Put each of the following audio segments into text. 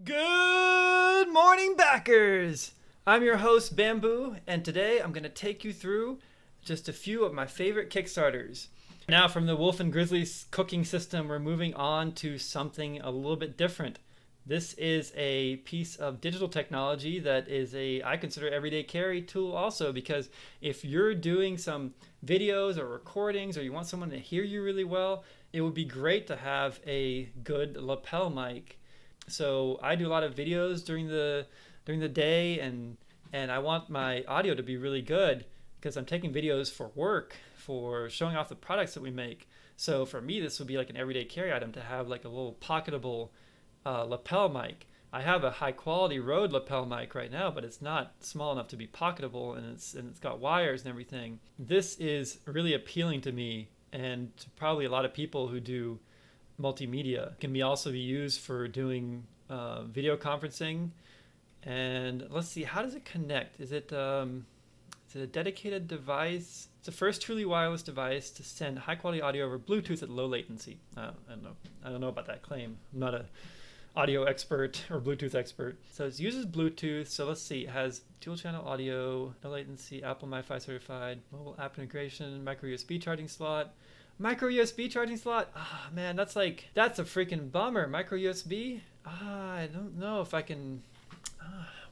Good morning, backers! I'm your host, Bamboo, and today I'm going to take you through just a few of my favorite Kickstarters. Now, from the Wolf and Grizzly's cooking system, we're moving on to something a little bit different. This is a piece of digital technology that is I consider everyday carry tool also, because if you're doing some videos or recordings or you want someone to hear you really well, it would be great to have a good lapel mic. So I do a lot of videos during the day, and I want my audio to be really good because I'm taking videos for work, for showing off the products that we make. So for me, this would be like an everyday carry item to have like a little pocketable lapel mic. I have a high quality Rode lapel mic right now, but it's not small enough to be pocketable, and it's got wires and everything. This is really appealing to me and to probably a lot of people who do multimedia. It can also be used for doing video conferencing. And let's see, how does it connect? Is it a dedicated device? It's the first truly wireless device to send high quality audio over Bluetooth at low latency. I don't know about that claim. I'm not a audio expert or Bluetooth expert. So it uses Bluetooth. So let's see, it has dual channel audio, no latency, Apple MiFi certified, mobile app integration, micro USB charging slot. Micro USB charging slot? Ah, man, that's a freaking bummer. Micro USB? I don't know if I can.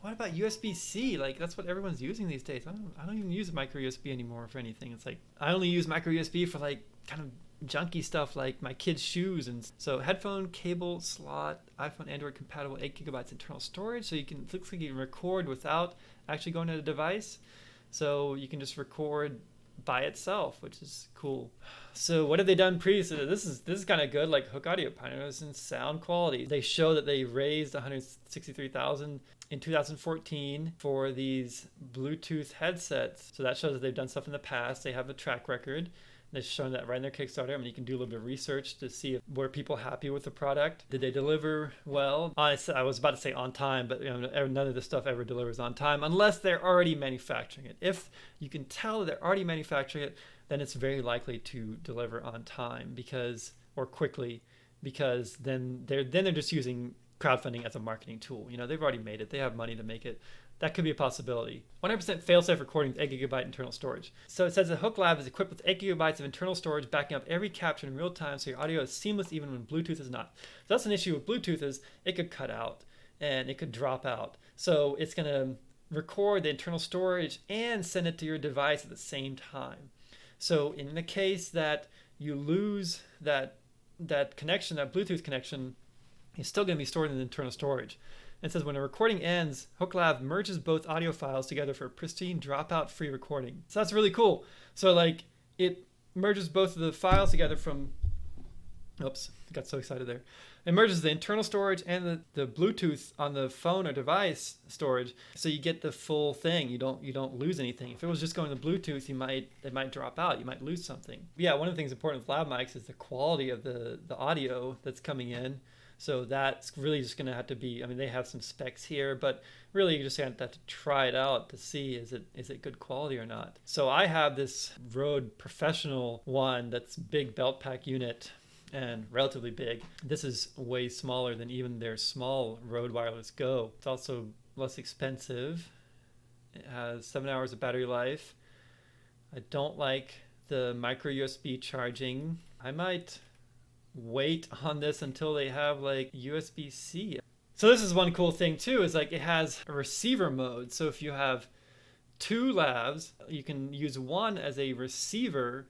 What about USB-C? Like, that's what everyone's using these days. I don't even use micro USB anymore for anything. It's like I only use micro USB for like kind of junky stuff like my kids' shoes. And so headphone cable slot, iPhone, Android compatible, 8 gigabytes internal storage. So it looks like you can record without actually going to the device. So you can just record by itself, which is cool. So what have they done previously? This is kind of good, like HOOKE Audio Pioneers in sound quality. They show that they raised $163,000 in 2014 for these Bluetooth headsets. So that shows that they've done stuff in the past. They have a track record. They've shown that right in their Kickstarter. I mean, you can do a little bit of research to see if were people happy with the product. Did they deliver well? I was about to say on time, but none of this stuff ever delivers on time unless they're already manufacturing it. If you can tell that they're already manufacturing it, then it's very likely to deliver on time or quickly, because then they're just using crowdfunding as a marketing tool. They've already made it. They have money to make it. That could be a possibility. 100% fail-safe recording with 8 gigabyte internal storage. So it says that HOOKE LAV is equipped with 8 gigabytes of internal storage, backing up every capture in real time, so your audio is seamless even when Bluetooth is not. So that's an issue with Bluetooth, is it could cut out and it could drop out. So it's going to record the internal storage and send it to your device at the same time. So in the case that you lose that connection, that Bluetooth connection, it's still going to be stored in the internal storage. It says when a recording ends, HOOKE LAV merges both audio files together for a pristine dropout-free recording. So that's really cool. So like it merges both of the files together from, oops, got so excited there. It merges the internal storage and the Bluetooth on the phone or device storage, so you get the full thing. You don't lose anything. If it was just going to Bluetooth, it might drop out. You might lose something. Yeah, one of the things important with lav mics is the quality of the audio that's coming in. So that's really just going to have to be, they have some specs here, but really you just have to try it out to see is it good quality or not. So I have this Rode Professional one that's big belt pack unit and relatively big. This is way smaller than even their small Rode Wireless Go. It's also less expensive. It has 7 hours of battery life. I don't like the micro USB charging. I might wait on this until they have like USB-C. So this is one cool thing too, is like it has a receiver mode. So if you have two lavs, you can use one as a receiver,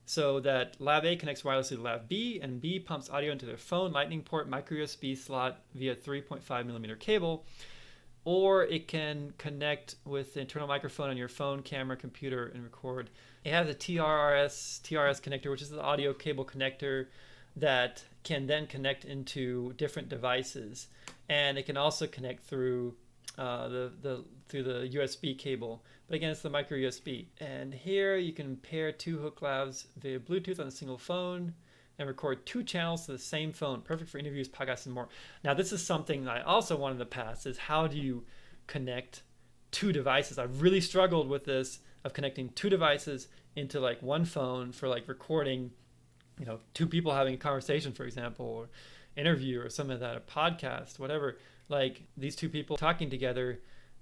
so that lav A connects wirelessly to lav B, and B pumps audio into their phone lightning port micro USB slot via 3.5 millimeter cable, or it can connect with the internal microphone on your phone, camera, computer, and record. It has a TRS connector, which is the audio cable connector that can then connect into different devices, and it can also connect through the USB cable. But again, it's the micro USB. And here you can pair two HOOKE LAVs via Bluetooth on a single phone and record 2 channels to the same phone. Perfect for interviews, podcasts, and more. Now, this is something that I also wanted in the past, is how do you connect 2 devices? I've really struggled with this, of connecting 2 devices into like one phone for like recording two people having a conversation, for example, or interview or something like that, a podcast, whatever, like these two people talking together,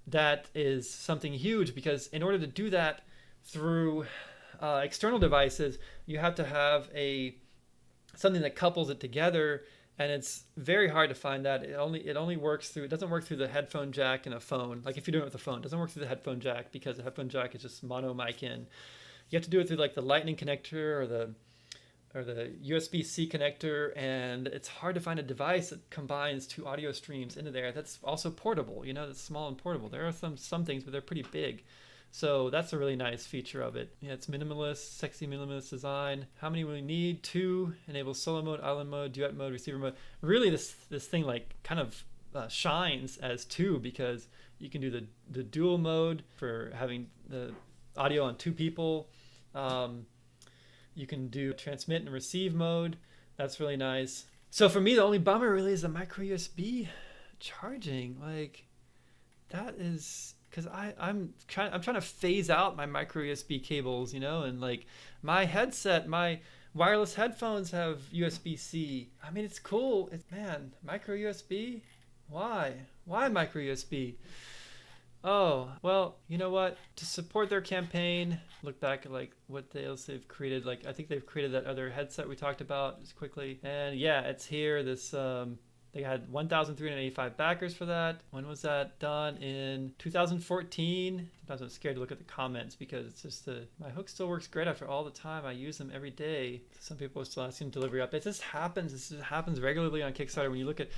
that is something huge, because in order to do that through external devices, you have to have something that couples it together, and it's very hard to find that. It only works through, it doesn't work through the headphone jack in a phone. Like if you're doing it with a phone, it doesn't work through the headphone jack, because the headphone jack is just mono mic in. You have to do it through like the lightning connector or the USB-C connector, and it's hard to find a device that combines two audio streams into there that's also portable, that's small and portable. There are some things, but they're pretty big. So that's a really nice feature of it. Yeah, it's minimalist, sexy minimalist design. How many will we need? 2. Enable solo mode, island mode, duet mode, receiver mode. Really, this thing like kind of shines as 2, because you can do the dual mode for having the audio on 2 people. You can do transmit and receive mode. That's really nice. So for me, the only bummer really is the micro USB charging. Like that is, because I'm trying to phase out my micro USB cables, and like my headset, my wireless headphones have USB-C. I mean, it's cool. Micro USB? Why micro USB? Oh, well, you know what? To support their campaign, look back at like what else they've created. Like I think they've created that other headset we talked about just quickly. And yeah, it's here. This they had 1,385 backers for that. When was that done? In 2014. I was scared to look at the comments, because it's just my Hook still works great after all the time. I use them every day. Some people are still asking delivery updates. This happens regularly on Kickstarter. When you look at,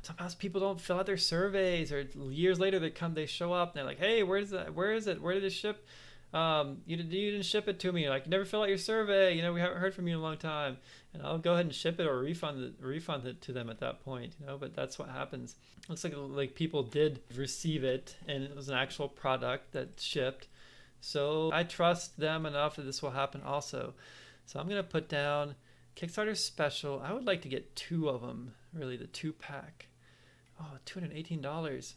sometimes people don't fill out their surveys, or years later they show up and they're like, hey, where is it? Where did it ship? You didn't ship it to me. Like, you never fill out your survey. We haven't heard from you in a long time. And I'll go ahead and ship it or refund it to them at that point. But that's what happens. Looks like people did receive it, and it was an actual product that shipped. So I trust them enough that this will happen also. So I'm gonna put down Kickstarter special. I would like to get 2 of them. Really, the 2-pack. Oh, $218.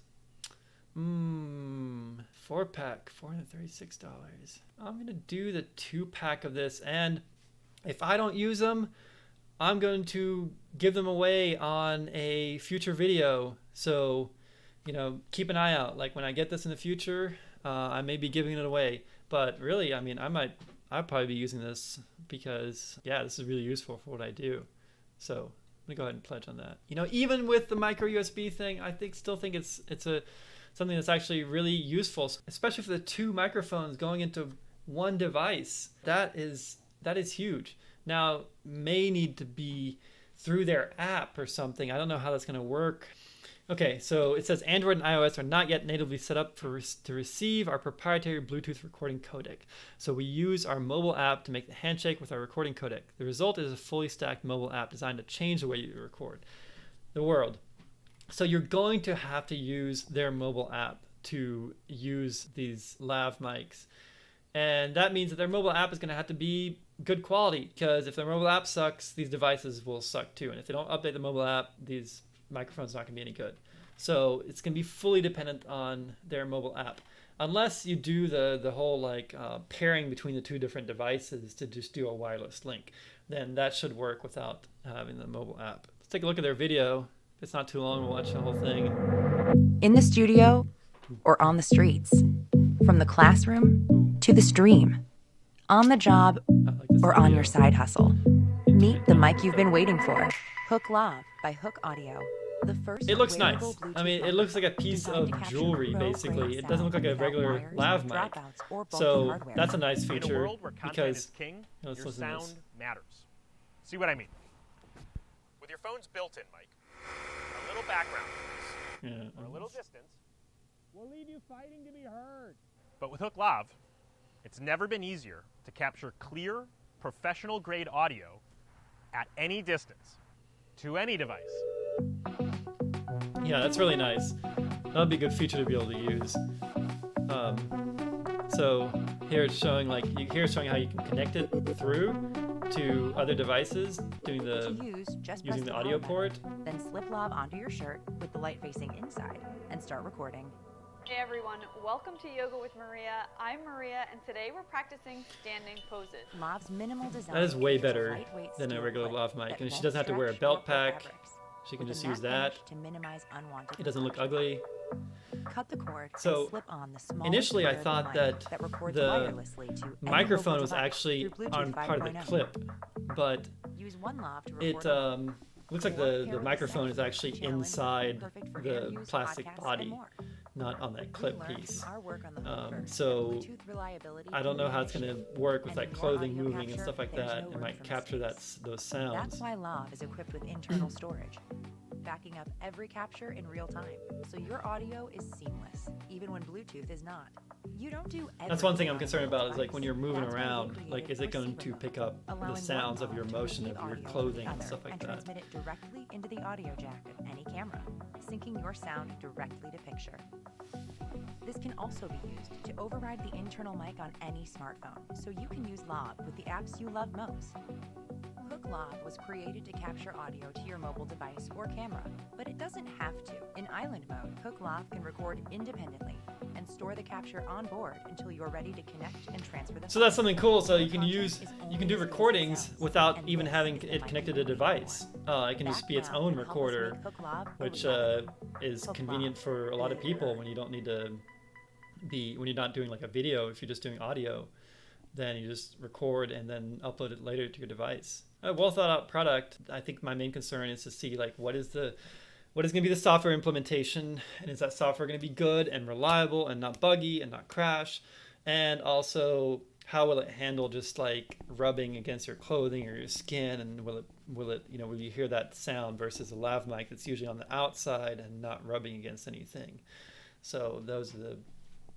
4-pack, $436. I'm gonna do the 2-pack of this, and if I don't use them, I'm going to give them away on a future video. So, keep an eye out. Like when I get this in the future, I may be giving it away. But really, I mean, I'll probably be using this, because yeah, this is really useful for what I do. So I'm gonna go ahead and pledge on that. Even with the micro USB thing, I still think it's something that's actually really useful, especially for the 2 microphones going into one device. That is huge. Now, may need to be through their app or something. I don't know how that's going to work. Okay, so it says Android and iOS are not yet natively set up to receive our proprietary Bluetooth recording codec. So we use our mobile app to make the handshake with our recording codec. The result is a fully stacked mobile app designed to change the way you record the world. So you're going to have to use their mobile app to use these LAV mics. And that means that their mobile app is going to have to be good quality, because if their mobile app sucks, these devices will suck too. And if they don't update the mobile app, these microphones are not going to be any good. So it's going to be fully dependent on their mobile app. Unless you do the whole pairing between the 2 different devices to just do a wireless link, then that should work without having the mobile app. Let's take a look at their video. If it's not too long, we'll watch the whole thing. In the studio or on the streets, from the classroom to the stream, on the job or on your side hustle. Meet the mic you've been waiting for. HOOKE LAV by HOOKE Audio. The first It looks nice. I mean, it looks like a piece of jewelry, basically. It doesn't look like a regular lav mic. So that's a nice feature. In a world where content is king, your sound matters. See what I mean? With your phone's built-in mic, a little background noise, or a little distance will leave you fighting to be heard. But with HOOKE LAV, it's never been easier to capture clear, professional-grade audio at any distance, to any device. Yeah, that's really nice. That would be a good feature to be able to use. So here it's showing how you can connect it through to other devices, using the audio port. Then slip LAV onto your shirt with the light facing inside and start recording. Hey everyone, welcome to Yoga with Maria. I'm Maria, and today we're practicing standing poses. LAV's minimal design That is way features a better lightweight than a steel regular clip lav mic. that And she won't doesn't have to wear a stretch belt or pull pack. fabrics, She can with just a use matte that. finish to minimize unwanted It doesn't look reflection. ugly. Cut the cord So, and slip on the small initially I wearable thought mic that records the wirelessly to any microphone mobile was device actually through Bluetooth on part of the 5.0. clip, but Use one lav to it record alone. looks like Or pair the with a microphone is sound actually channel input, inside perfect for the interviews, plastic podcasts, and body, more. not on that We clip learned piece. from our work on the HOOKE version So that Bluetooth reliability I don't can know be how an it's going issue. to work with And that in your clothing audio moving and capture, stuff like there's that. no It room might for capture mistakes. those That's sounds. why LAV is equipped with internal storage, backing up every capture in real time, so your audio is seamless, even when Bluetooth is not. You don't do That's one thing everything I'm on a concerned mobile about is like when you're device. moving That's why they around, created like is it going receiver to mode, pick up allowing the one sounds of lav your to motion receive of your audio from clothing the and other stuff like and that. transmit it directly into the audio jack of any camera, syncing your sound directly to picture. This can also be used to override the internal mic on any smartphone, so you can use LAV with the apps you love most. HOOKE LAV was created to capture audio to your mobile device or camera, but it doesn't have to. In island mode, HOOKE LAV can record independently and store the capture on board until you're ready to connect and transfer the So that's something cool. So Your you can content use, is you only can do as good as it recordings sounds, without and even this having is the it mic connected you're to a looking device. for. It can just Back be its now own will help us recorder, make HOOKE LAV a which reality. is HOOKE convenient LAV. for a lot of people when you don't need to be, when you're not doing like a video. If you're just doing audio, then you just record and then upload it later to your device. A well thought out product. I think my main concern is to see like what is going to be the software implementation, and is that software going to be good and reliable and not buggy and not crash, and also how will it handle just like rubbing against your clothing or your skin, and will it will you hear that sound versus a lav mic that's usually on the outside and not rubbing against anything. So those are the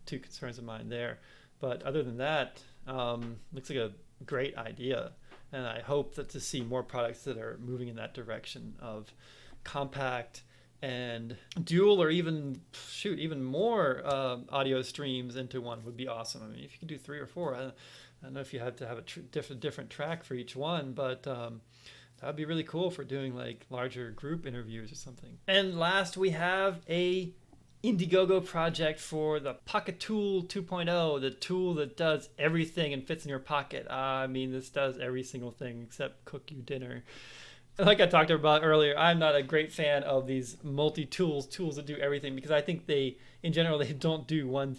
two concerns of mine there. But other than that, looks like a great idea, and I hope that to see more products that are moving in that direction of compact and dual, or even more audio streams into one would be awesome. I mean, if you can do 3 or 4, I don't know if you have to have a different track for each one, but that would be really cool for doing like larger group interviews or something. And last, we have a Indiegogo project for the Pocket Tool 2.0, the tool that does everything and fits in your pocket. I mean, this does every single thing except cook you dinner. Like I talked about earlier, I'm not a great fan of these tools that do everything, because I think in general, they don't do one